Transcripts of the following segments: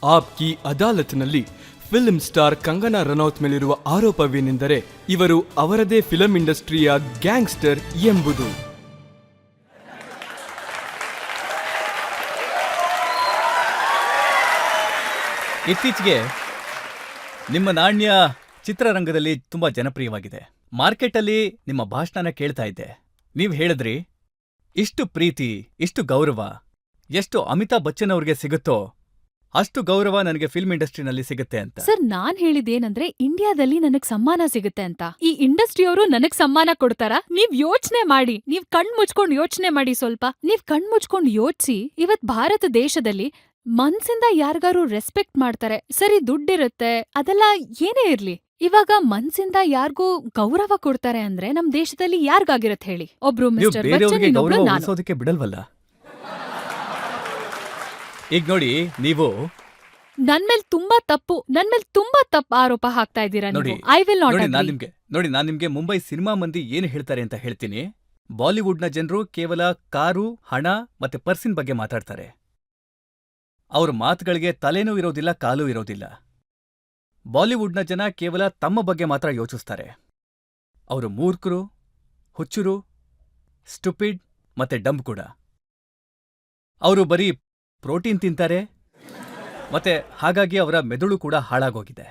App ಕಿ ಅದಾಲತ್ನಲ್ಲಿ film star Kangana Ranaut ಮೇಲಿರುವ ಆರೋಪವೇನೆಂದರೆ ಇವರು ಅವರದೇ ಫಿಲಂ ಇಂಡಸ್ಟ್ರಿಯ ಗ್ಯಾಂಗ್ಸ್ಟರ್ ಎಂಬುದು. ಇತ್ತೀಚೆಗೆ ನಿಮ್ಮ ನಾಣ್ಯ ಚಿತ್ರರಂಗದಲ್ಲಿ ತುಂಬಾ ಜನಪ್ರಿಯವಾಗಿದೆ. ಮಾರ್ಕೆಟಲ್ಲಿ ನಿಮ್ಮ ಭಾಷಣನ ಕೇಳ್ತಾ ಇದ್ದೆ. ನೀವು ಹೇಳಿದ್ರಿ, ಇಷ್ಟು ಪ್ರೀತಿ, ಇಷ್ಟು ಗೌರವ ಎಷ್ಟು ಅಮಿತಾಬ್ ಬಚ್ಚನ್ ಅವ್ರಿಗೆ ಸಿಗುತ್ತೋ ಅಷ್ಟು ಗೌರವ ನನಗೆ ಫಿಲ್ಮ್ ಇಂಡಸ್ಟ್ರಿನಲ್ಲಿ ಸಿಗುತ್ತೆ ಅಂತ. ಸರ್, ನಾನ್ ಹೇಳಿದ್ದೇನಂದ್ರೆ ಇಂಡಿಯಾದಲ್ಲಿ ನನಗ್ ಸಮ್ಮಾನ ಸಿಗುತ್ತೆ ಅಂತ. ಈ ಇಂಡಸ್ಟ್ರಿಯವರು ನನಗ್ ಸಮ್ಮಾನ ಕೊಡ್ತಾರ? ನೀವ್ ಯೋಚನೆ ಮಾಡಿ, ನೀವ್ ಕಣ್ ಮುಚ್ಕೊಂಡ್ ಯೋಚನೆ ಮಾಡಿ. ಸ್ವಲ್ಪ ನೀವ್ ಕಣ್ ಮುಚ್ಕೊಂಡ್ ಯೋಚಿಸಿ. ಇವತ್ ಭಾರತ ದೇಶದಲ್ಲಿ ಮನ್ಸಿಂದ ಯಾರಿಗಾರು ರೆಸ್ಪೆಕ್ಟ್ ಮಾಡ್ತಾರೆ. ಸರಿ, ದುಡ್ಡಿರುತ್ತೆ, ಅದೆಲ್ಲ ಏನೇ ಇರ್ಲಿ. ಇವಾಗ ಮನ್ಸಿಂದ ಯಾರಿಗೂ ಗೌರವ ಕೊಡ್ತಾರೆ ಅಂದ್ರೆ ನಮ್ ದೇಶದಲ್ಲಿ ಯಾರಿಗಾಗಿರತ್ತೆ ಹೇಳಿ? ಒಬ್ರು ಮಿಸ್ಟರ್ ಬಚ್ಚನ್, ಇನ್ನೊಬ್ರು ನಾನು. ಬಿಡಲ್ವಲ್ಲ. ಈಗ ನೋಡಿ, ನೀವು ನನ್ಮೇಲ್ ತುಂಬಾ ತಪ್ಪು ಆರೋಪ ಹಾಕ್ತಾ ಇದ್ದೀರಾ. I will not agree. ನಾನ್ ನಿಮ್ಗೆ ಮುಂಬೈ ಸಿನಿಮಾ ಮಂದಿ ಏನು ಹೇಳ್ತಾರೆ ಅಂತ ಹೇಳ್ತೀನಿ. ಬಾಲಿವುಡ್ನ ಜನರು ಕೇವಲ ಕಾರು, ಹಣ ಮತ್ತೆ ಪರ್ಸಿನ ಬಗ್ಗೆ ಮಾತಾಡ್ತಾರೆ. ಅವ್ರ ಮಾತುಗಳಿಗೆ ತಲೆನೂ ಇರೋದಿಲ್ಲ, ಕಾಲೂ ಇರೋದಿಲ್ಲ. ಬಾಲಿವುಡ್ನ ಜನ ಕೇವಲ ತಮ್ಮ ಬಗ್ಗೆ ಮಾತ್ರ ಯೋಚಿಸ್ತಾರೆ. ಅವರು ಮೂರ್ಖರು, ಹುಚ್ಚುರು, ಸ್ಟುಪಿಡ್ ಮತ್ತೆ ಡಂಬ್ ಕೂಡ. ಅವರು ಬರೀ ಪ್ರೋಟೀನ್ ತಿಂತಾರೆ, ಮತ್ತೆ ಹಾಗಾಗಿ ಅವರ ಮೆದುಳು ಕೂಡ ಹಾಳಾಗೋಗಿದೆ.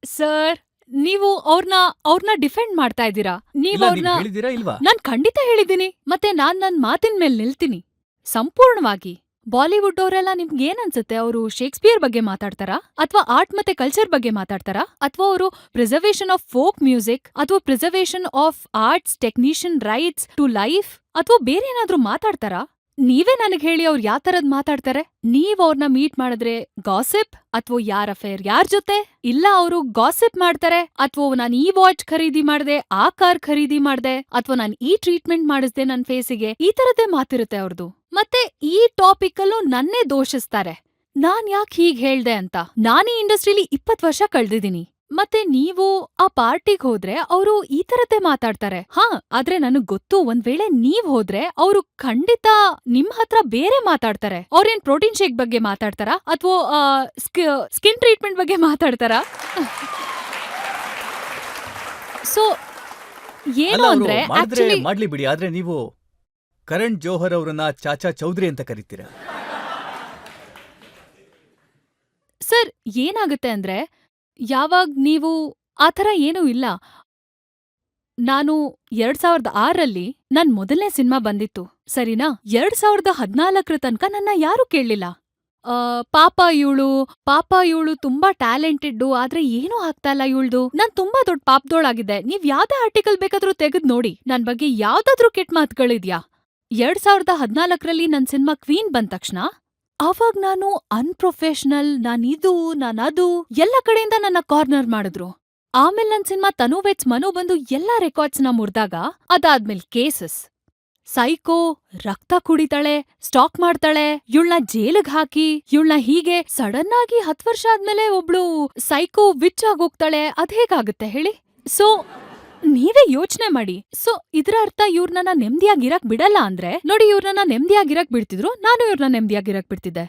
ಸರ್, ನೀವು ಅವ್ರನ್ನ ಡಿಫೆಂಡ್ ಮಾಡ್ತಾ ಇದ್ದೀರಾ. ನೀವು ಅವ್ರನ್ನ ಹೇಳಿದ್ದೀರಾ ಇಲ್ವಾ? ನಾನ್ ಖಂಡಿತ ಹೇಳಿದ್ದೀನಿ. ಮತ್ತೆ ನಾನ್ ನನ್ ಮಾತಿನ ಮೇಲೆ ನಿಲ್ತೀನಿ ಸಂಪೂರ್ಣವಾಗಿ. ಬಾಲಿವುಡ್ ಅವರೆಲ್ಲ ನಿಮ್ಗೆ ಏನನ್ಸುತ್ತೆ? ಅವರು ಶೇಕ್ಸ್ಪಿಯರ್ ಬಗ್ಗೆ ಮಾತಾಡ್ತಾರಾ? ಅಥವಾ ಆರ್ಟ್ ಮತ್ತೆ ಕಲ್ಚರ್ ಬಗ್ಗೆ ಮಾತಾಡ್ತಾರಾ? ಅಥವಾ ಅವರು ಪ್ರಿಸರ್ವೇಷನ್ ಆಫ್ ಫೋಕ್ ಮ್ಯೂಸಿಕ್ ಅಥವಾ preservation of arts technician rights to life ಅಥವಾ ಬೇರೆ ಏನಾದ್ರೂ ಮಾತಾಡ್ತಾರಾ? ನೀವೇ ನನಗ್ ಹೇಳಿ, ಅವ್ರು ಯಾವ ತರದ್ ಮಾತಾಡ್ತಾರೆ? ನೀವ್ ಅವ್ರನ್ನ ಮೀಟ್ ಮಾಡಿದ್ರೆ ಗಾಸಿಪ್ ಅಥವಾ ಯಾರ್ ಅಫೇರ್ ಯಾರ್ ಜೊತೆ? ಇಲ್ಲ, ಅವರು ಗಾಸಿಪ್ ಮಾಡ್ತಾರೆ, ಅಥವಾ ನಾನ್ ಈ ವಾಚ್ ಖರೀದಿ ಮಾಡ್ದೆ, ಆ ಕಾರ್ ಖರೀದಿ ಮಾಡ್ದೆ, ಅಥವಾ ನಾನ್ ಈ ಟ್ರೀಟ್ಮೆಂಟ್ ಮಾಡಿಸ್ದೆ ನನ್ ಫೇಸಿಗೆ, ಈ ತರದ್ದೇ ಮಾತಿರುತ್ತೆ ಅವ್ರದ್ದು. ಮತ್ತೆ ಈ ಟಾಪಿಕ್ ಅಲ್ಲೂ ನನ್ನೇ ದೋಷಿಸ್ತಾರೆ, ನಾನ್ ಯಾಕೆ ಹೀಗ್ ಹೇಳ್ದೆ ಅಂತ. ನಾನೀ ಇಂಡಸ್ಟ್ರಿಲಿ 20 ವರ್ಷ ಕಳ್ದಿದ್ದೀನಿ. ಮತ್ತೆ ನೀವು ಆ ಪಾರ್ಟಿಗ್ ಹೋದ್ರೆ ಅವರು ಈ ತರದ್ದೇ ಮಾತಾಡ್ತಾರೆ. ಆದ್ರೆ ನನಗ್ ಗೊತ್ತು, ಒಂದ್ ವೇಳೆ ನೀವ್ ಹೋದ್ರೆ ಅವರು ಖಂಡಿತ ನಿಮ್ ಹತ್ರ ಬೇರೆ ಮಾತಾಡ್ತಾರೆ. ಅವ್ರೇನ್ ಪ್ರೋಟೀನ್ ಶೇಕ್ ಬಗ್ಗೆ ಮಾತಾಡ್ತಾರಾ ಅಥವಾ ಸ್ಕಿನ್ ಟ್ರೀಟ್ಮೆಂಟ್ ಬಗ್ಗೆ ಮಾತಾಡ್ತಾರಾ? ಸೊ ಏನು ಅಂದ್ರೆ ಮಾಡ್ಲಿ ಬಿಡಿ, ಆದ್ರೆ ನೀವು ಕರಣ್ ಜೋಹರ್ ಅವರನ್ನ ಚಾಚಾ ಚೌಧರಿ ಅಂತ ಕರೀತೀರಾ. ಸರ್, ಏನಾಗುತ್ತೆ ಅಂದ್ರೆ ಯಾವಾಗ ನೀವು ಆ ಥರ ಏನೂ ಇಲ್ಲ. ನಾನು 2006ರಲ್ಲಿ ನನ್ ಮೊದಲನೇ ಸಿನಿಮಾ ಬಂದಿತ್ತು, ಸರಿನಾ? 2014 ತನಕ ನನ್ನ ಯಾರೂ ಕೇಳಲಿಲ್ಲ. ಪಾಪ ಇವಳು ತುಂಬಾ ಟ್ಯಾಲೆಂಟೆಡ್ಡು, ಆದ್ರೆ ಏನೂ ಆಗ್ತಾ ಇಲ್ಲ ಇವಳ್ದು, ನಾನ್ ತುಂಬಾ ದೊಡ್ಡ ಪಾಪದೋಳಾಗಿದ್ದೆ. ನೀವ್ ಯಾವ್ದೇ ಆರ್ಟಿಕಲ್ ಬೇಕಾದ್ರೂ ತೆಗೆದ್ ನೋಡಿ, ನನ್ ಬಗ್ಗೆ ಯಾವ್ದಾದ್ರೂ ಕೆಟ್ಟ ಮಾತುಗಳಿದ್ಯಾ? 2014ರಲ್ಲಿ ನನ್ ಸಿನಿಮಾ ಕ್ವೀನ್ ಬಂದ ತಕ್ಷಣ ಅವಾಗ್ ನಾನು ಅನ್ಪ್ರೊಫೆಷನಲ್, ನಾನದು ಎಲ್ಲ ಕಡೆಯಿಂದ ನನ್ನ ಕಾರ್ನರ್ ಮಾಡಿದ್ರು. ಆಮೇಲೆ ನನ್ ಸಿನಿಮಾ ತನುವೆಟ್ಸ್ ಮನು ಬಂದು ಎಲ್ಲಾ ರೆಕಾರ್ಡ್ಸ್ನ ಮುರ್ದಾಗ, ಅದಾದ್ಮೇಲೆ ಕೇಸಸ್, ಸೈಕೋ, ರಕ್ತ ಕುಡಿತಾಳೆ, ಸ್ಟಾಕ್ ಮಾಡ್ತಾಳೆ, ಇವಳನ್ನ ಜೈಲಿಗ್ ಹಾಕಿ, ಇವಳನ್ನ ಹೀಗೆ ಸಡನ್ ಆಗಿ 10 ವರ್ಷ ಆದ್ಮೇಲೆ ಒಬ್ಳು ಸೈಕೋ ವಿಚ್ ಆಗೋಗ್ತಾಳೆ. ಅದ್ಹೇಗಾಗುತ್ತೆ ಹೇಳಿ? ಸೊ ನೀವೇ ಯೋಚನೆ ಮಾಡಿ. ಸೊ ಇದ್ರ ಅರ್ಥ ಇವ್ರನ್ನ ನೆಮ್ಮದಿಯಾಗಿರಕ್ ಬಿಡಲ್ಲ ಅಂದ್ರೆ, ನೋಡಿ, ಇವ್ರನ್ನ ನೆಮ್ಮದಿಯಾಗಿರಕ್ ಬಿಡ್ತಿದ್ರು, ನಾನು ಇವ್ರನ್ನ ನೆಮ್ಮದಿಯಾಗಿರಕ್ ಬಿಡ್ತಿದ್ದೆ.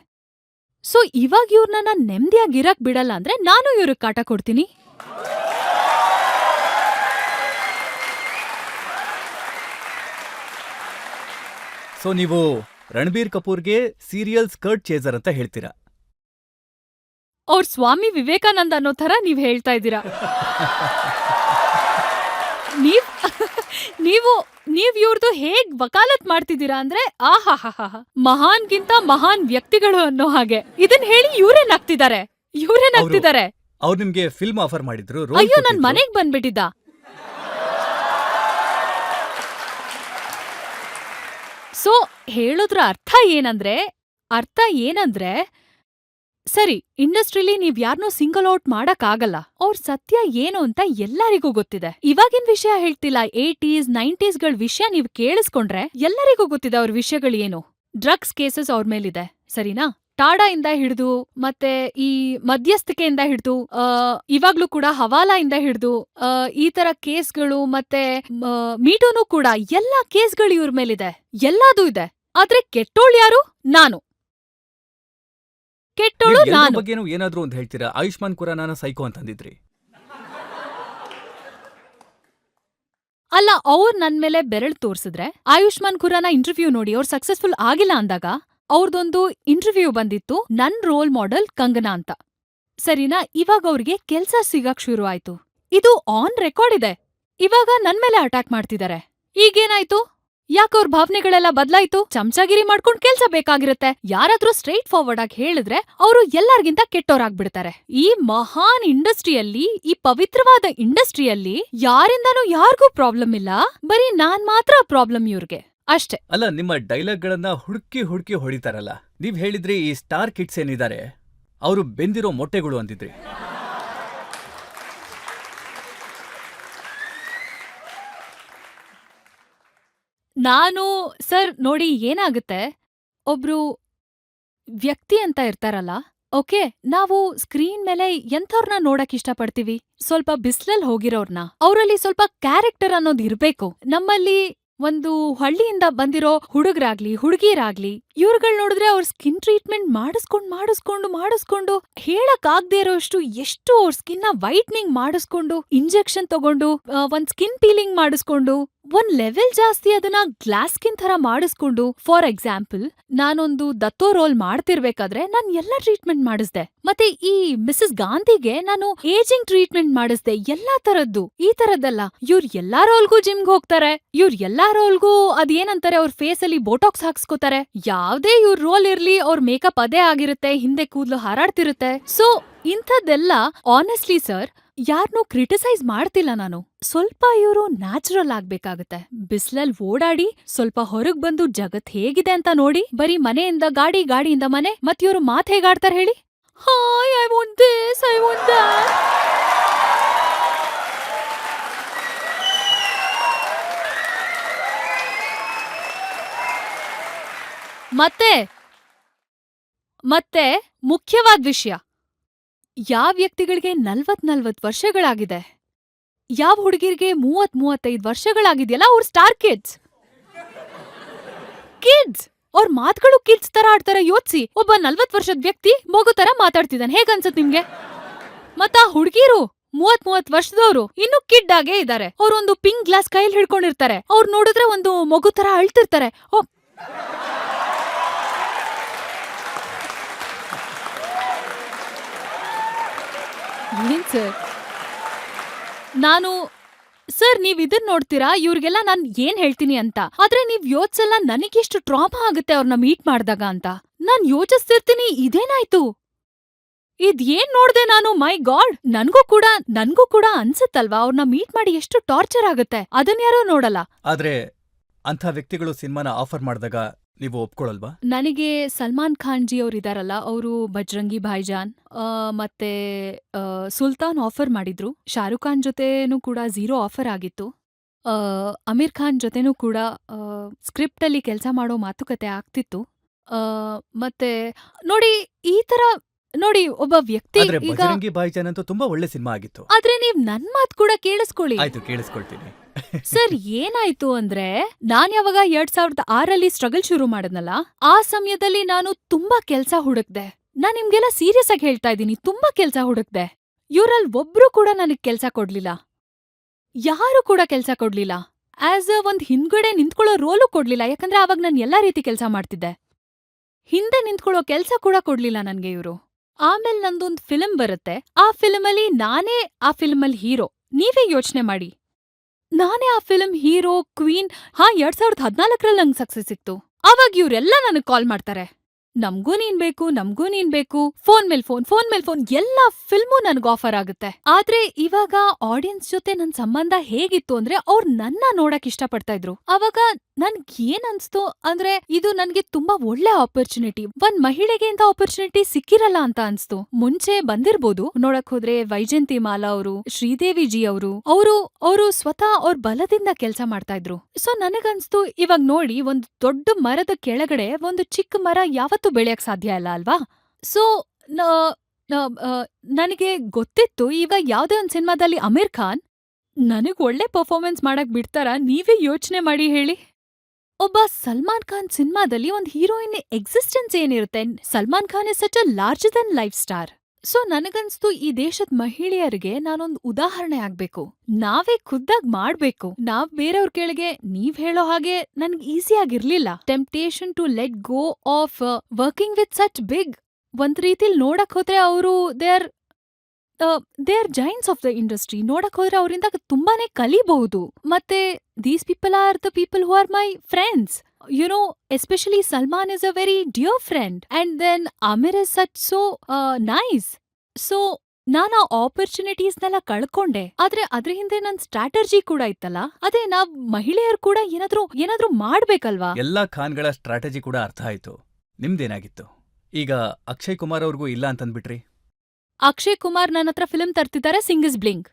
ಸೊ ಇವಾಗ ಇವ್ರನ್ನ ನೆಮ್ಮದಿಯಾಗಿರಕ್ ಬಿಡಲ್ಲ ಅಂದ್ರೆ ನಾನು ಇವ್ರಿಗೆ ಕಾಟ ಕೊಡ್ತೀನಿ. ಸೊ ನೀವು ರಣಬೀರ್ ಕಪೂರ್ಗೆ ಸೀರಿಯಲ್ ಸ್ಕರ್ಟ್ ಚೇಸರ್ ಅಂತ ಹೇಳ್ತೀರಾ? ಅವ್ರ ಸ್ವಾಮಿ ವಿವೇಕಾನಂದ ಅನ್ನೋ ಥರ ನೀವ್ ಹೇಳ್ತಾ ಇದ್ದೀರಾ. ನೀವ್ ಇವ್ರದ್ದು ಹೇಗ್ ವಕಾಲತ್ ಮಾಡ್ತಿದ್ದೀರಾ ಅಂದ್ರೆ, ಮಹಾನ್ಗಿಂತ ಮಹಾನ್ ವ್ಯಕ್ತಿಗಳು ಅನ್ನೋ ಹಾಗೆ. ಇದನ್ ಹೇಳಿ ಇವ್ರೇ ನಗ್ತಿದ್ದಾರೆ. ಅವ್ರು ನಿಮ್ಗೆ ಫಿಲ್ಮ್ ಆಫರ್ ಮಾಡಿದ್ರು? ಅಯ್ಯೋ, ನನ್ ಮನೆಗ್ ಬಂದ್ಬಿಟ್ಟಿದ್ದ. ಸೊ ಹೇಳೋದ್ರ ಅರ್ಥ ಏನಂದ್ರೆ ಸರಿ, ಇಂಡಸ್ಟ್ರಿಲಿ ನೀವ್ ಯಾರನ್ನೂ ಸಿಂಗಲ್ ಔಟ್ ಮಾಡಕ್ ಆಗಲ್ಲ. ಅವ್ರ ಸತ್ಯ ಏನು ಅಂತ ಎಲ್ಲರಿಗೂ ಗೊತ್ತಿದೆ. ಇವಾಗಿನ ವಿಷಯ ಹೇಳ್ತಿಲ್ಲ, 80s 90sಗಳ ವಿಷಯ ನೀವ್ ಕೇಳಿಸ್ಕೊಂಡ್ರೆ ಎಲ್ಲರಿಗೂ ಗೊತ್ತಿದೆ ಅವ್ರ ವಿಷಯಗಳು ಏನು. ಡ್ರಗ್ಸ್ ಕೇಸಸ್ ಅವ್ರ ಮೇಲಿದೆ, ಸರಿನಾ? ಟಾಡಾ ಇಂದ ಹಿಡಿದು ಮತ್ತೆ ಈ ಮಧ್ಯಸ್ಥಿಕೆಯಿಂದ ಹಿಡಿದು ಇವಾಗ್ಲೂ ಕೂಡ ಹವಾಲಾ ಇಂದ ಹಿಡಿದು ಈ ತರ ಕೇಸ್ಗಳು, ಮತ್ತೆ ಮೀಟೂನು ಕೂಡ, ಎಲ್ಲಾ ಕೇಸ್ಗಳು ಇವ್ರ ಮೇಲಿದೆ, ಎಲ್ಲದೂ ಇದೆ. ಆದ್ರೆ ಕೆಟ್ಟೋಳ್ ಯಾರು? ನಾನು. ಕೆಟ್ಟೋಳು ನೀವ್ ಎಲ್ರ ನಾನು. ಬಗ್ಗೆನೂ ಏನಾದ್ರೂ ಒಂದ್ ಹೇಳ್ತೀರಾ. ಆಯುಷ್ಮಾನ್ ಖುರಾನಾನ ಸೈಕೋ ಅಂತಂದಿದ್ರಿ. ಅಲ್ಲ, ಅವ್ರ್ ನನ್ ಮೇಲೆ ಬೆರಳು ತೋರ್ಸಿದ್ರೆ, ಆಯುಷ್ಮಾನ್ ಖುರಾನ ಇಂಟರ್ವ್ಯೂ ನೋಡಿ ಅವ್ರು ಸಕ್ಸಸ್ಫುಲ್ ಆಗಿಲ್ಲ ಅಂದಾಗ ಅವ್ರದೊಂದು ಇಂಟರ್ವ್ಯೂ ಬಂದಿತ್ತು, ನನ್ ರೋಲ್ ಮಾಡೆಲ್ ಕಂಗನಾ ಅಂತ. ಸರಿನಾ? ಇವಾಗ ಅವ್ರಿಗೆ ಕೆಲ್ಸ ಸಿಗಕ್ ಶುರು ಆಯ್ತು. ಇದು ಆನ್ ರೆಕಾರ್ಡ್ ಇದೆ. ಇವಾಗ ನನ್ ಮೇಲೆ ಅಟ್ಯಾಕ್ ಮಾಡ್ತಿದಾರೆ. ಈಗೇನಾಯ್ತು? ಯಾಕವ್ರ ಭಾವನೆಗಳೆಲ್ಲ ಬದ್ಲಾಯ್ತು? ಚಮಚಾಗಿರಿ ಮಾಡ್ಕೊಂಡ್ ಕೆಲ್ಸ ಬೇಕಾಗಿರುತ್ತೆ. ಯಾರಾದ್ರೂ ಸ್ಟ್ರೈಟ್ ಫಾರ್ವರ್ಡ್ ಆಗಿ ಹೇಳಿದ್ರೆ ಅವರು ಎಲ್ಲಾರ್ಗಿಂತ ಕೆಟ್ಟೋರಾಗ್ಬಿಡ್ತಾರೆ. ಈ ಮಹಾನ್ ಇಂಡಸ್ಟ್ರಿಯಲ್ಲಿ, ಈ ಪವಿತ್ರವಾದ ಇಂಡಸ್ಟ್ರಿಯಲ್ಲಿ ಯಾರಿಂದನೂ ಯಾರ್ಗೂ ಪ್ರಾಬ್ಲಮ್ ಇಲ್ಲ, ಬರೀ ನಾನ್ ಮಾತ್ರ ಪ್ರಾಬ್ಲಮ್ ಇವ್ರಿಗೆ ಅಷ್ಟೇ. ಅಲ್ಲ, ನಿಮ್ಮ ಡೈಲಾಗ್ಗಳನ್ನ ಹುಡುಕಿ ಹುಡುಕಿ ಹೊಡಿತಾರಲ್ಲ. ನೀವ್ ಹೇಳಿದ್ರಿ ಈ ಸ್ಟಾರ್ ಕಿಡ್ಸ್ ಏನಿದ್ದಾರೆ ಅವರು ಬೆಂದಿರೋ ಮೊಟ್ಟೆಗಳು ಅಂದಿದ್ರಿ. ನಾನು ಸರ್ ನೋಡಿ, ಏನಾಗುತ್ತೆ, ಒಬ್ರು ವ್ಯಕ್ತಿ ಅಂತ ಇರ್ತಾರಲ್ಲ, ಓಕೆ, ನಾವು ಸ್ಕ್ರೀನ್ ಮೇಲೆ ಎಂಥವ್ರನ್ನ ನೋಡಕ್ ಇಷ್ಟಪಡ್ತೀವಿ? ಸ್ವಲ್ಪ ಬಿಸ್ಲಲ್ ಹೋಗಿರೋರ್ನ. ಅವ್ರಲ್ಲಿ ಸ್ವಲ್ಪ ಕ್ಯಾರೆಕ್ಟರ್ ಅನ್ನೋದ್ ಇರ್ಬೇಕು. ನಮ್ಮಲ್ಲಿ ಒಂದು ಹಳ್ಳಿಯಿಂದ ಬಂದಿರೋ ಹುಡುಗರಾಗ್ಲಿ ಹುಡುಗಿರಾಗ್ಲಿ ಇವ್ರುಗಳ್ ನೋಡಿದ್ರೆ ಅವ್ರ ಸ್ಕಿನ್ ಟ್ರೀಟ್ಮೆಂಟ್ ಮಾಡಿಸ್ಕೊಂಡು ಹೇಳಕ್ ಆಗ್ದೇ ಇರೋಷ್ಟು ಎಷ್ಟು ಅವ್ರ ಸ್ಕಿನ್ನ ವೈಟ್ನಿಂಗ್ ಮಾಡಿಸ್ಕೊಂಡು, ಇಂಜೆಕ್ಷನ್ ತಗೊಂಡು, ಒಂದ್ ಸ್ಕಿನ್ ಪೀಲಿಂಗ್ ಮಾಡಿಸ್ಕೊಂಡು, ಒಂದ್ ಲೆವೆಲ್ ಜಾಸ್ತಿ ಅದನ್ನ ಗ್ಲಾಸ್ ಸ್ಕಿನ್ ಥರ ಮಾಡಿಸ್ಕೊಂಡು. ಫಾರ್ ಎಕ್ಸಾಂಪಲ್, ನಾನೊಂದು ದತ್ತೋ ರೋಲ್ ಮಾಡ್ತಿರ್ಬೇಕಾದ್ರೆ ನಾನ್ ಎಲ್ಲ ಟ್ರೀಟ್ಮೆಂಟ್ ಮಾಡಿಸ್ದೆ. ಮತ್ತೆ ಈ ಮಿಸಸ್ ಗಾಂಧಿಗೆ ನಾನು ಏಜಿಂಗ್ ಟ್ರೀಟ್ಮೆಂಟ್ ಮಾಡಿಸ್ದೆ. ಎಲ್ಲಾ ತರದ್ದು. ಈ ತರದ್ದಲ್ಲ, ಇವ್ರ್ ಎಲ್ಲಾ ರೋಲ್ಗೂ ಜಿಮ್ಗೆ ಹೋಗ್ತಾರೆ. ಇವ್ರ್ ಎಲ್ಲಾ ರೋಲ್ಗೂ ಅದೇನಂತಾರೆ, ಅವ್ರ ಫೇಸ್ ಅಲ್ಲಿ ಬೋಟಾಕ್ಸ್ ಹಾಕ್ಸ್ಕೋತಾರೆ. ಯಾವ್ದೇ ಇವ್ರ ರೋಲ್ ಇರ್ಲಿ, ಅವ್ರ ಮೇಕಪ್ ಅದೇ ಆಗಿರುತ್ತೆ, ಹಿಂದೆ ಕೂದ್ಲು ಹಾರಾಡ್ತಿರುತ್ತೆ. ಸೊ ಇಂಥದ್ದೆಲ್ಲ ಆನೆಸ್ಟ್ಲಿ ಸರ್, ಯಾರ್ನೂ ಕ್ರಿಟಿಸೈಸ್ ಮಾಡ್ತಿಲ್ಲ ನಾನು. ಸ್ವಲ್ಪ ಇವ್ರು ನ್ಯಾಚುರಲ್ ಆಗ್ಬೇಕಾಗತ್ತೆ. ಬಿಸ್ಲಲ್ ಓಡಾಡಿ ಸ್ವಲ್ಪ ಹೊರಗ್ ಬಂದು ಜಗತ್ ಹೇಗಿದೆ ಅಂತ ನೋಡಿ. ಬರೀ ಮನೆಯಿಂದ ಗಾಡಿ, ಗಾಡಿಯಿಂದ ಮನೆ, ಮತ್ ಇವ್ರು ಮಾತ್ ಹೇಗಾಡ್ತಾರ ಹೇಳಿ? Hi, I want this, I want that. ಮತ್ತೆ ಮುಖ್ಯವಾದ ವಿಷಯ, ಯಾವ ವ್ಯಕ್ತಿಗಳಿಗೆ 40 ವರ್ಷಗಳಾಗಿದೆ, ಯಾವ ಹುಡುಗಿರ್ಗೆ 30-35 ವರ್ಷಗಳಾಗಿದೆಯಲ್ಲ, ಅವ್ರ ಸ್ಟಾರ್ ಕಿಡ್ಸ್. ಅವ್ರ ಮಾತುಗಳು ಕಿಡ್ಸ್ ತರ ಆಡ್ತಾರೆ. ಯೋಚ್ಸಿ, ಒಬ್ಬ 40 ವರ್ಷದ ವ್ಯಕ್ತಿ ಮಗು ತರ ಮಾತಾಡ್ತಿದ್ದಾನೆ, ಹೇಗನ್ಸತ್ ನಿಮ್ಗೆ? ಮತ್ತ ಆ ಹುಡುಗಿರು 30 ವರ್ಷದವ್ರು ಇನ್ನು ಕಿಡ್ ಆಗೇ ಇದಾರೆ. ಅವ್ರೊಂದು ಪಿಂಕ್ ಗ್ಲಾಸ್ ಕೈಲಿ ಹಿಡ್ಕೊಂಡಿರ್ತಾರೆ. ಅವ್ರು ನೋಡಿದ್ರೆ ಒಂದು ಮಗು ತರ ಅಳ್ತಿರ್ತಾರೆ. ಏನ್ ಸರ್? ಸರ್, ನೀವ್ ಇದನ್ ನೋಡ್ತೀರಾ, ಇವ್ರಿಗೆಲ್ಲ ನಾನ್ ಏನ್ ಹೇಳ್ತೀನಿ ಅಂತ. ಆದ್ರೆ ನೀವ್ ಯೋಚ್ಸಲ್ಲ ನನಗೆಷ್ಟು ಟ್ರಾಮಾ ಆಗುತ್ತೆ ಅವ್ರನ್ನ ಮೀಟ್ ಮಾಡ್ದಾಗ ಅಂತ. ನಾನ್ ಯೋಚಿಸ್ತಿರ್ತೀನಿ, ಇದೇನಾಯ್ತು, ಇದೇನ್ ನೋಡ್ದೆ ನಾನು, ಮೈ ಗಾಡ್. ನನ್ಗೂ ಕೂಡ ಅನ್ಸತ್ತಲ್ವಾ, ಅವ್ರನ್ನ ಮೀಟ್ ಮಾಡಿ ಎಷ್ಟು ಟಾರ್ಚರ್ ಆಗುತ್ತೆ. ಅದನ್ಯಾರೋ ನೋಡಲ್ಲ. ಆದ್ರೆ ಅಂಥ ವ್ಯಕ್ತಿಗಳು ಸಿನಿಮಾನ ಆಫರ್ ಮಾಡಿದಾಗ ನೀವು ಒಪ್ಕೊಳಲ್ವಾ? ನನಗೆ ಸಲ್ಮಾನ್ ಖಾನ್ ಜಿ ಅವ್ರಿದಾರಲ್ಲ, ಅವರು ಬಜ್ರಂಗಿ ಭಾಯ್ಜಾನ್ ಮತ್ತೆ ಸುಲ್ತಾನ್ ಆಫರ್ ಮಾಡಿದ್ರು. ಶಾರುಖ್ ಖಾನ್ ಜೊತೆನೂ ಕೂಡ 0 ಆಫರ್ ಆಗಿತ್ತು. ಅಮೀರ್ ಖಾನ್ ಜೊತೆನೂ ಕೂಡ ಸ್ಕ್ರಿಪ್ಟ್ ಅಲ್ಲಿ ಕೆಲಸ ಮಾಡೋ ಮಾತುಕತೆ ಆಗ್ತಿತ್ತು. ಮತ್ತೆ ನೋಡಿ, ಈ ತರ ನೋಡಿ, ಒಬ್ಬ ವ್ಯಕ್ತಿ ಆದ್ರೆ ಈಗ ಬಜರಂಗಿ ಭಾಯ್ಜಾನ್ ಅಂತೂ ತುಂಬಾ ಒಳ್ಳೆ ಸಿನಿಮಾ ಆಗಿತ್ತು. ಆದ್ರೆ ನೀವ್ ನನ್ ಮಾತ್ ಕೂಡ ಕೇಳಿಸ್ಕೊಳ್ಳಿ. ಆಯ್ತು, ಕೇಳಿಸ್ಕೊಳ್ತೀನಿ. ಸರ್, ಏನಾಯ್ತು ಅಂದ್ರೆ, ನಾನ್ ಯಾವಾಗ 2006ರಲ್ಲಿ ಸ್ಟ್ರಗಲ್ ಶುರು ಮಾಡದ್ನಲ್ಲ, ಆ ಸಮಯದಲ್ಲಿ ನಾನು ತುಂಬಾ ಕೆಲ್ಸ ಹುಡುಕ್ದೆ. ನಾನ್ ನಿಮ್ಗೆಲ್ಲ ಸೀರಿಯಸ್ ಆಗಿ ಹೇಳ್ತಾ ಇದ್ದೀನಿ, ತುಂಬಾ ಕೆಲ್ಸ ಹುಡುಕ್ದೆ. ಇವ್ರಲ್ಲಿ ಒಬ್ರು ಕೂಡ ನನಗ್ ಕೆಲ್ಸ ಕೊಡ್ಲಿಲ್ಲ. ಯಾರು ಕೂಡ ಕೆಲ್ಸ ಕೊಡ್ಲಿಲ್ಲ. ಆಸ್ ಒಂದ್ ಹಿಂದ್ಗಡೆ ನಿಂತ್ಕೊಳ್ಳೋ ರೋಲು ಕೊಡ್ಲಿಲ್ಲ. ಯಾಕಂದ್ರೆ ಆವಾಗ ನಾನ್ ಎಲ್ಲಾ ರೀತಿ ಕೆಲ್ಸ ಮಾಡ್ತಿದ್ದೆ. ಹಿಂದೆ ನಿಂತ್ಕೊಳ್ಳೋ ಕೆಲ್ಸ ಕೂಡ ಕೊಡ್ಲಿಲ್ಲ ನನ್ಗೆ ಇವ್ರು. ಆಮೇಲೆ ನಂದೊಂದ್ ಫಿಲ್ಮ್ ಬರುತ್ತೆ. ಆ ಫಿಲ್ಮಲ್ಲಿ ನಾನೇ ಆ ಫಿಲ್ಮಲ್ಲಿ ಹೀರೋ. ನೀವೇ ಯೋಚನೆ ಮಾಡಿ, ನಾನೇ ಆ ಫಿಲ್ಮ್ ಹೀರೋ, ಕ್ವೀನ್. 2014ರಲ್ಲಿ ನಂಗೆ ಸಕ್ಸಸ್ ಸಿಕ್ತು. ಆವಾಗ ಇವ್ರೆಲ್ಲ ನನಗ್ ಕಾಲ್ ಮಾಡ್ತಾರೆ, ನಮ್ಗೂ ನೀನ್ ಬೇಕು, ಫೋನ್ ಮೇಲ್ ಫೋನ್, ಎಲ್ಲಾ ಫಿಲ್ಮು ನನ್ಗ್ ಆಫರ್ ಆಗುತ್ತೆ. ಆದ್ರೆ ಇವಾಗ ಆಡಿಯನ್ಸ್ ಜೊತೆ ನನ್ ಸಂಬಂಧ ಹೇಗಿತ್ತು ಅಂದ್ರೆ, ಅವ್ರ್ ನನ್ನ ನೋಡಕ್ ಇಷ್ಟಪಡ್ತಾ ಇದ್ರು. ಅವಾಗ ನನ್ಗ್ ಏನ್ ಅನ್ಸ್ತು ಅಂದ್ರೆ, ಇದು ನನ್ಗೆ ತುಂಬಾ ಒಳ್ಳೆ ಆಪರ್ಚುನಿಟಿ. ಒಂದ್ ಮಹಿಳೆಗೆ ಇಂಥ ಆಪರ್ಚುನಿಟಿ ಸಿಕ್ಕಿರಲ್ಲ ಅಂತ ಅನ್ಸ್ತು. ಮುಂಚೆ ಬಂದಿರ್ಬೋದು, ನೋಡಕ್ ಹೋದ್ರೆ ವೈಜಯಂತಿ ಮಾಲಾ ಅವರು, ಶ್ರೀದೇವಿ ಜಿ ಅವರು ಸ್ವತಃ ಅವ್ರ ಬಲದಿಂದ ಕೆಲ್ಸ ಮಾಡ್ತಾ ಇದ್ರು. ಸೊ ನನಗನ್ಸ್ತು, ಇವಾಗ ನೋಡಿ, ಒಂದ್ ದೊಡ್ಡ ಮರದ ಕೆಳಗಡೆ ಒಂದು ಚಿಕ್ಕ ಮರ ಯಾವತ್ತೂ ಬೆಳೆಯಕ್ ಸಾಧ್ಯ ಇಲ್ಲ ಅಲ್ವಾ? ಸೊ ನನಗೆ ಗೊತ್ತಿತ್ತು, ಈಗ ಯಾವ್ದೇ ಒಂದ್ ಸಿನಿಮಾದಲ್ಲಿ ಅಮೀರ್ ಖಾನ್ ನನಗ್ ಒಳ್ಳೆ ಪರ್ಫಾರ್ಮೆನ್ಸ್ ಮಾಡಕ್ ಬಿಡ್ತಾರ? ನೀವೇ ಯೋಚನೆ ಮಾಡಿ ಹೇಳಿ. ಒಬ್ಬ ಸಲ್ಮಾನ್ ಖಾನ್ ಸಿನಿಮಾದಲ್ಲಿ ಒಂದ್ ಹೀರೋಯಿನ್ ಎಕ್ಸಿಸ್ಟೆನ್ಸ್ ಏನಿರುತ್ತೆ. Salman Khan is such a larger than life star. So ನನಗನ್ಸ್ತು ಈ ದೇಶದ ಮಹಿಳೆಯರಿಗೆ ನಾನೊಂದ್ ಉದಾಹರಣೆ ಆಗ್ಬೇಕು. ನಾವೇ ಖುದ್ದಾಗ್ ಮಾಡ್ಬೇಕು. ನಾವ್ ಬೇರೆಯವ್ರ ಕೆಳಗೆ ನೀವ್ ಹೇಳೋ ಹಾಗೆ ನನ್ಗ್ ಈಸಿ ಆಗಿರ್ಲಿಲ್ಲ. Temptation to let go of working with such big, ಒಂದ್ ರೀತಿಲ್ ನೋಡಕ್ ಹೋದ್ರೆ ಅವರು they are giants of the industry. ನೋಡಕ್ ಹೋದ್ರೆ ಅವರಿಂದ ತುಂಬಾನೇ ಕಲಿಬಹುದು. ಮತ್ತೆ these people are the people who are my friends. You know, especially Salman is a very dear friend and then Aamir is such so nice. So ನಾನ್ ಆ ಆಪರ್ಚುನಿಟೀಸ್ನೆಲ್ಲ ಕಳ್ಕೊಂಡೆ. ಆದ್ರೆ ಅದ್ರ ಹಿಂದೆ ನನ್ ಸ್ಟ್ರಾಟರ್ಜಿ ಕೂಡ ಇತ್ತಲ್ಲ. ಅದೇ ನಾವ್ ಮಹಿಳೆಯರು ಕೂಡ ಏನಾದ್ರೂ ಮಾಡ್ಬೇಕಲ್ವಾ? ಎಲ್ಲಾ ಖಾನ್ಗಳ ಸ್ಟ್ರಾಟಜಿ ಕೂಡ ಅರ್ಥ ಆಯ್ತು. ನಿಮ್ದೇನಾಗಿತ್ತು? ಈಗ ಅಕ್ಷಯ್ ಕುಮಾರ್ ಅವ್ರಿಗೂ ಇಲ್ಲ ಅಂತಂದ್ಬಿಟ್ರಿ. ಅಕ್ಷಯ್ ಕುಮಾರ್ ನನ್ನ ಹತ್ರ ಫಿಲ್ಮ್ ತರ್ತಿದ್ದಾರೆ, ಸಿಂಗ್ ಇಸ್ ಬ್ಲಿಂಗ್.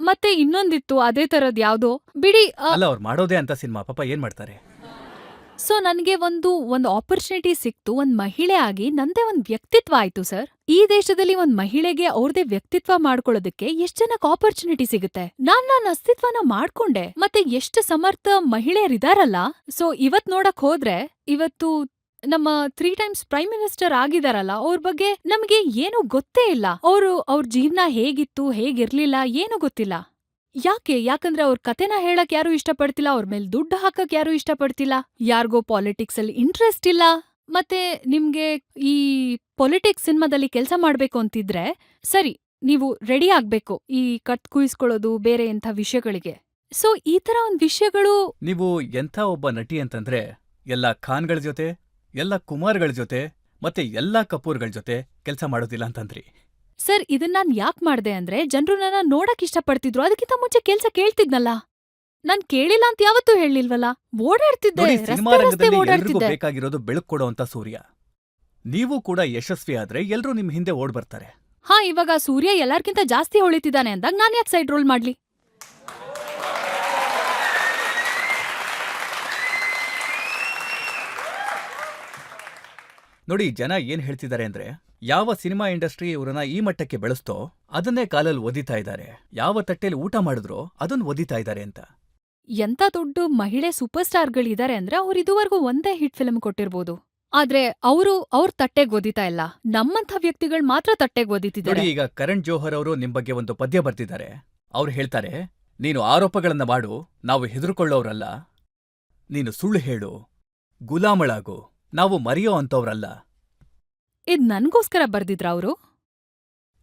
ಮತ್ತೆ ಇನ್ನೊಂದಿತ್ತು ಅದೇ ತರದ್ ಯಾವ್ದೋ, ಬಿಡಿ. ಅಲ್ಲ, ಅವ್ರು ಮಾಡೋದೇ ಅಂತ ಸಿನಿಮಾ, ಪಾಪ ಏನ್ ಮಾಡ್ತಾರೆ? ಸೊ ನನ್ಗೆ ಒಂದು ಆಪರ್ಚುನಿಟಿ ಸಿಕ್ತು. ಒಂದ್ ಮಹಿಳೆ ಆಗಿ ನಂದೇ ಒಂದ್ ವ್ಯಕ್ತಿತ್ವ ಆಯ್ತು ಸರ್. ಈ ದೇಶದಲ್ಲಿ ಒಂದ್ ಮಹಿಳೆಗೆ ಅವ್ರದೇ ವ್ಯಕ್ತಿತ್ವ ಮಾಡ್ಕೊಳ್ಳೋದಕ್ಕೆ ಎಷ್ಟ್ ಜನಕ್ ಆಪರ್ಚುನಿಟಿ ಸಿಗುತ್ತೆ. ನಾನ್ ಅಸ್ತಿತ್ವನ ಮಾಡ್ಕೊಂಡೆ. ಮತ್ತೆ ಎಷ್ಟು ಸಮರ್ಥ ಮಹಿಳೆಯರಿದಾರಲ್ಲ. ಸೊ ಇವತ್ ನೋಡಕ್ ಹೋದ್ರೆ, ಇವತ್ತು ನಮ್ಮ 3 ಟೈಮ್ಸ್ ಪ್ರೈಮ್ ಮಿನಿಸ್ಟರ್ ಆಗಿದಾರಲ್ಲ, ಅವ್ರ ಬಗ್ಗೆ ನಮ್ಗೆ ಏನೂ ಗೊತ್ತೇ ಇಲ್ಲ. ಅವ್ರ ಜೀವನ ಹೇಗಿತ್ತು, ಹೇಗಿರ್ಲಿಲ್ಲ, ಏನೂ ಗೊತ್ತಿಲ್ಲ. ಯಾಕಂದ್ರೆ ಅವ್ರ ಕತೆನ ಹೇಳಕ್ ಯಾರು ಇಷ್ಟಪಡ್ತಿಲ್ಲ, ಅವ್ರ ಮೇಲೆ ದುಡ್ಡು ಹಾಕಕ್ ಯಾರು ಇಷ್ಟಪಡ್ತಿಲ್ಲ, ಯಾರಿಗೋ ಪಾಲಿಟಿಕ್ಸ್ ಅಲ್ಲಿ ಇಂಟ್ರೆಸ್ಟ್ ಇಲ್ಲ. ಮತ್ತೆ ನಿಮ್ಗೆ ಈ ಪೊಲಿಟಿಕ್ಸ್ ಸಿನಿಮಾದಲ್ಲಿ ಕೆಲಸ ಮಾಡ್ಬೇಕು ಅಂತಿದ್ರೆ ಸರಿ, ನೀವು ರೆಡಿ ಆಗ್ಬೇಕು ಈ ಕತ್ ಕುಯಿಸ್ಕೊಳ್ಳೋದು ಬೇರೆ ಎಂಥ ವಿಷಯಗಳಿಗೆ. ಸೊ ಈ ತರ ಒಂದ್ ವಿಷಯಗಳು. ನೀವು ಎಂಥ ಒಬ್ಬ ನಟಿ ಅಂತಂದ್ರೆ, ಎಲ್ಲಾ ಖಾನ್ಗಳ ಜೊತೆ, ಎಲ್ಲ ಕುಮಾರ್ಗಳ ಜೊತೆ, ಮತ್ತೆ ಎಲ್ಲಾ ಕಪೂರ್ಗಳ ಜೊತೆ ಕೆಲಸ ಮಾಡೋದಿಲ್ಲ ಅಂತಂದ್ರಿ. ಸರ್, ಇದನ್ ನಾನ್ ಯಾಕ್ ಮಾಡ್ದೆ ಅಂದ್ರೆ, ಜನ್ರು ನನ್ನ ನೋಡಕ್ ಇಷ್ಟಪಡ್ತಿದ್ರು. ಅದಕ್ಕಿಂತ ಮುಂಚೆ ಕೆಲ್ಸ ಕೇಳ್ತಿದ್ನಲ್ಲ. ನಾನ್ ಕೇಳಿಲ್ಲ ಅಂತ ಯಾವತ್ತೂ ಹೇಳಿಲ್ವಲ್ಲ. ಓಡಾಡ್ತಿದ್ದೆ, ನೋಡಿ, ಸಿನಿಮಾ ರಸ್ತೆ ರಂಗದಲ್ಲಿ ಎಲ್ರಿಗೂ ಓಡಾಡ್ತಿದ್ದೆ. ಬೇಕಾಗಿರೋದು ಬೆಳಕು ಕೊಡೋಂತ ಸೂರ್ಯ. ನೀವು ಕೂಡ ಯಶಸ್ವಿ ಆದ್ರೆ ಎಲ್ರೂ ನಿಮ್ ಹಿಂದೆ ಓಡ್ ಬರ್ತಾರೆ. ಹಾ, ಇವಾಗ ಸೂರ್ಯ ಎಲ್ಲಾರ್ಕಿಂತ ಜಾಸ್ತಿ ಹೊಳಿತಿದ್ದಾನೆ ಅಂದಾಗ ನಾನ್ ಯಾಕೆ ಸೈಡ್ ರೋಲ್ ಮಾಡ್ಲಿ? ನೋಡಿ, ಜನ ಏನ್ ಹೇಳ್ತಿದ್ದಾರೆ ಅಂದ್ರೆ, ಯಾವ ಸಿನಿಮಾ ಇಂಡಸ್ಟ್ರಿ ಇವ್ರನ್ನ ಈ ಮಟ್ಟಕ್ಕೆ ಬೆಳೆಸ್ತೋ ಅದನ್ನೇ ಕಾಲಲ್ಲಿ ಒದಿತಾ ಇದ್ದಾರೆ, ಯಾವ ತಟ್ಟೆಲಿ ಊಟ ಮಾಡಿದ್ರೋ ಅದನ್ನ ಒದಿತಾ ಇದ್ದಾರೆ ಅಂತ. ಎಂತ ದೊಡ್ಡ ಮಹಿಳೆ ಸೂಪರ್ ಸ್ಟಾರ್ಗಳಿದ್ದಾರೆ ಅಂದ್ರೆ ಅವ್ರು ಇದುವರೆಗೂ ಒಂದೇ ಹಿಟ್ ಫಿಲ್ಮ್ ಕೊಟ್ಟಿರ್ಬೋದು. ಆದ್ರೆ ಅವ್ರ ತಟ್ಟೆಗ್ ಓದಿತಾ ಇಲ್ಲ. ನಮ್ಮಂಥ ವ್ಯಕ್ತಿಗಳು ಮಾತ್ರ ತಟ್ಟೆಗ್ ಓದಿತಿದ್ದಾರೆ. ನೋಡಿ, ಈಗ ಕರಣ್ ಜೋಹರ್ ಅವರು ನಿಮ್ ಬಗ್ಗೆ ಒಂದು ಪದ್ಯ ಬರ್ತಿದ್ದಾರೆ. ಅವ್ರು ಹೇಳ್ತಾರೆ, ನೀನು ಆರೋಪಗಳನ್ನ ಮಾಡು, ನಾವು ಹೆದರ್ಕೊಳ್ಳೋರಲ್ಲ. ನೀನು ಸುಳ್ಳು ಹೇಳು, ಗುಲಾಮಳಾಗು, ನಾವು ಮರೆಯೋ ಅಂತವ್ರಲ್ಲ. ಇದ್ ನನ್ಗೋಸ್ಕರ ಬರ್ದಿದ್ರ ಅವ್ರು?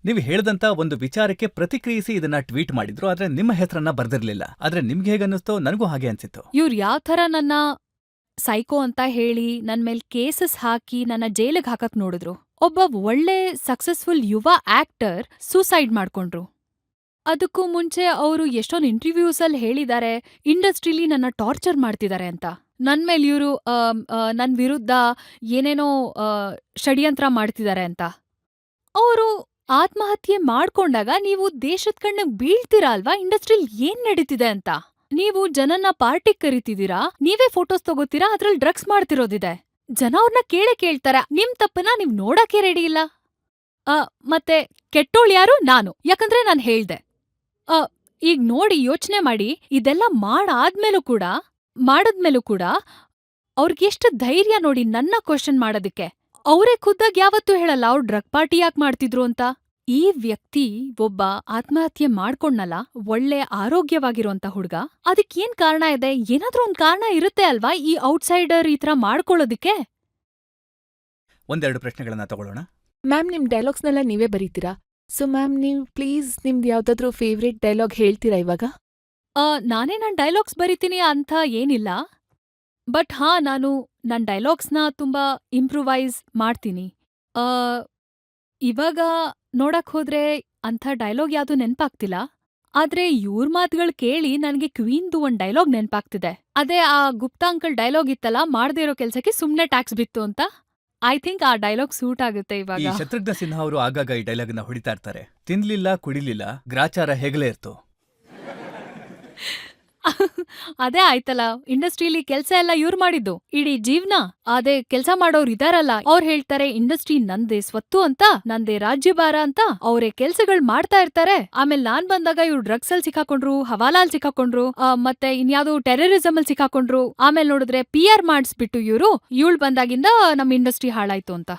ನೀವು ಹೇಳ್ದಂತ ಒಂದು ವಿಚಾರಕ್ಕೆ ಪ್ರತಿಕ್ರಿಯಿಸಿ ಇದನ್ನ ಟ್ವೀಟ್ ಮಾಡಿದ್ರು, ಆದ್ರೆ ನಿಮ್ಮ ಹೆಸರನ್ನ ಬರ್ದಿರ್ಲಿಲ್ಲ. ಆದ್ರೆ ನಿಮ್ಗೆ ಹೇಗನ್ನಿಸ್ತೋ ನನಗೂ ಹಾಗೆ ಅನ್ಸಿತ್ತು. ಇವ್ರು ಯಾವ ಥರ ನನ್ನ ಸೈಕೋ ಅಂತ ಹೇಳಿ ನನ್ ಮೇಲ್ ಕೇಸಸ್ ಹಾಕಿ ನನ್ನ ಜೈಲಿಗೆ ಹಾಕಕ್ ನೋಡಿದ್ರು. ಒಬ್ಬ ಒಳ್ಳೆ ಸಕ್ಸಸ್ಫುಲ್ ಯುವ ಆಕ್ಟರ್ ಸೂಸೈಡ್ ಮಾಡ್ಕೊಂಡ್ರು. ಅದಕ್ಕೂ ಮುಂಚೆ ಅವರು ಎಷ್ಟೊಂದು ಇಂಟರ್ವ್ಯೂಸ್ ಅಲ್ಲಿ ಹೇಳಿದ್ದಾರೆ, ಇಂಡಸ್ಟ್ರಿಲಿ ನನ್ನ ಟಾರ್ಚರ್ ಮಾಡ್ತಿದ್ದಾರೆ ಅಂತ. ನನ್ ಮೇಲ್ ಇವರು ನನ್ ವಿರುದ್ಧ ಏನೇನೋ ಷಡ್ಯಂತ್ರ ಮಾಡ್ತಿದ್ದಾರೆ ಅಂತ. ಅವರು ಆತ್ಮಹತ್ಯೆ ಮಾಡ್ಕೊಂಡಾಗ ನೀವು ದೇಶದ ಕಣ್ಣಿಗೆ ಬೀಳ್ತೀರಾ ಅಲ್ವಾ, ಇಂಡಸ್ಟ್ರಿಲ್ ಏನ್ ನಡೀತಿದೆ ಅಂತ. ನೀವು ಜನನ್ನ ಪಾರ್ಟಿಗ್ ಕರಿತಿದ್ದೀರಾ, ನೀವೇ ಫೋಟೋಸ್ ತಗೋತೀರಾ, ಅದ್ರಲ್ಲಿ ಡ್ರಗ್ಸ್ ಮಾಡ್ತಿರೋದಿದೆ. ಜನ ಅವ್ರನ್ನ ಕೇಳ್ತಾರೆ. ನಿಮ್ ತಪ್ಪನ್ನ ನೀವ್ ನೋಡಕ್ಕೆ ರೆಡಿ ಇಲ್ಲ. ಮತ್ತೆ ಕೆಟ್ಟೋಳ್ ಯಾರು? ನಾನು. ಯಾಕಂದ್ರೆ ನಾನ್ ಹೇಳ್ದೆ. ಈಗ ನೋಡಿ, ಯೋಚನೆ ಮಾಡಿ, ಇದೆಲ್ಲ ಮಾಡಾದ್ಮೇಲೂ ಕೂಡ ಅವ್ರಿಗೆಷ್ಟು ಧೈರ್ಯ ನೋಡಿ ನನ್ನ ಕ್ವಶನ್ ಮಾಡೋದಕ್ಕೆ. ಅವರೇ ಖುದ್ದಾಗ್ ಯಾವತ್ತೂ ಹೇಳಲ್ಲ ಅವ್ರು ಡ್ರಗ್ ಪಾರ್ಟಿ ಯಾಕೆ ಮಾಡ್ತಿದ್ರು ಅಂತ. ಈ ವ್ಯಕ್ತಿ ಒಬ್ಬ ಆತ್ಮಹತ್ಯೆ ಮಾಡ್ಕೊಂಡ್ನಲ್ಲ, ಒಳ್ಳೆ ಆರೋಗ್ಯವಾಗಿರೋಂತ ಹುಡ್ಗ. ಅದಕ್ಕೇನ್ ಕಾರಣ ಇದೆ? ಏನಾದ್ರೂ ಒಂದ್ ಕಾರಣ ಇರುತ್ತೆ ಅಲ್ವಾ ಈ ಔಟ್ಸೈಡರ್ ಈ ತರ ಮಾಡ್ಕೊಳ್ಳೋದಿಕ್ಕೆ. ಒಂದೆರಡು ಪ್ರಶ್ನೆಗಳನ್ನ ತಗೊಳ್ಳೋಣ. ಮ್ಯಾಮ್, ನಿಮ್ ಡೈಲಾಗ್ಸ್ನೆಲ್ಲ ನೀವೇ ಬರೀತೀರಾ? ಸೊ ಮ್ಯಾಮ್, ನೀವು ಪ್ಲೀಸ್ ನಿಮ್ದು ಯಾವ್ದಾದ್ರೂ ಫೇವ್ರೇಟ್ ಡೈಲಾಗ್ ಹೇಳ್ತೀರಾ ಇವಾಗ? ನಾನೇ ನನ್ ಡೈಲಾಗ್ಸ್ ಬರಿತೀನಿ ಅಂತ ಏನಿಲ್ಲ. ಬಟ್ ಹಾ, ನಾನು ನನ್ ಡೈಲಾಗ್ಸ್ನ ತುಂಬಾ ಇಂಪ್ರೂವೈಸ್ ಮಾಡ್ತೀನಿ. ಇವಾಗ ನೋಡಕ್ ಹೋದ್ರೆ ಅಂಥ ಡೈಲಾಗ್ ಯಾವ್ದು ನೆನ್ಪಾಗ್ತಿಲ್ಲ. ಆದ್ರೆ ಇವ್ರ್ ಮಾತುಗಳು ಕೇಳಿ ನನ್ಗೆ ಕ್ವೀನ್ದು ಒಂದ್ ಡೈಲಾಗ್ ನೆನ್ಪಾಗ್ತಿದೆ. ಅದೇ ಆ ಗುಪ್ತಾ ಅಂಕಲ್ ಡೈಲಾಗ್ ಇತ್ತಲ್ಲ, ಮಾಡ್ದೇ ಇರೋ ಕೆಲ್ಸಕ್ಕೆ ಸುಮ್ನೆ ಟ್ಯಾಕ್ಸ್ ಬಿತ್ತು ಅಂತ. ಐ ಥಿಂಕ್ ಆ ಡೈಲಾಗ್ ಸೂಟ್ ಆಗುತ್ತೆ ಈ ಇವಾಗ. ಶತ್ರುಘ್ನ ಸಿನ್ಹಾ ಅವರು ಆಗಾಗ ಈ ಡೈಲಾಗ್ನ ಹೊಡಿತಾ ಇರ್ತಾರೆ. ತಿನ್ಲಿಲ್ಲ ಕುಡಿಲಿಲ್ಲ, ಗ್ರಾಚಾರ ಹೆಗಲೇ ಇರ್ತು. ಅದೇ ಆಯ್ತಲ್ಲ, ಇಂಡಸ್ಟ್ರಿಲಿ ಕೆಲ್ಸ ಎಲ್ಲ ಇವ್ರ್ ಮಾಡಿದ್ದು ಇಡೀ ಜೀವ್ನ. ಅದೇ ಕೆಲ್ಸ ಮಾಡೋರ್ ಇದಾರಲ್ಲ, ಅವ್ರ್ ಹೇಳ್ತಾರೆ ಇಂಡಸ್ಟ್ರಿ ನಂದೇ ಸ್ವತ್ತು ಅಂತ, ನಂದೇ ರಾಜ್ಯಭಾರ ಅಂತ. ಅವ್ರೇ ಕೆಲ್ಸಗಳ್ ಮಾಡ್ತಾ ಇರ್ತಾರೆ. ಆಮೇಲೆ ನಾನ್ ಬಂದಾಗ ಇವ್ರು ಡ್ರಗ್ಸ್ ಅಲ್ಲಿ ಸಿಕ್ಕಾಕೊಂಡ್ರು, ಹವಾಲಾಲ್ ಸಿಕ್ಕಾಕೊಂಡ್ರು, ಮತ್ತೆ ಇನ್ಯಾವ್ದು ಟೆರರಿಸಂ ಅಲ್ಲಿ ಸಿಕ್ಕಾಕೊಂಡ್ರು. ಆಮೇಲೆ ನೋಡಿದ್ರೆ PR ಮಾಡಿಸ್ಬಿಟ್ಟು ಇವಳು ಬಂದಾಗಿಂದ ನಮ್ ಇಂಡಸ್ಟ್ರಿ ಹಾಳಾಯ್ತು ಅಂತ.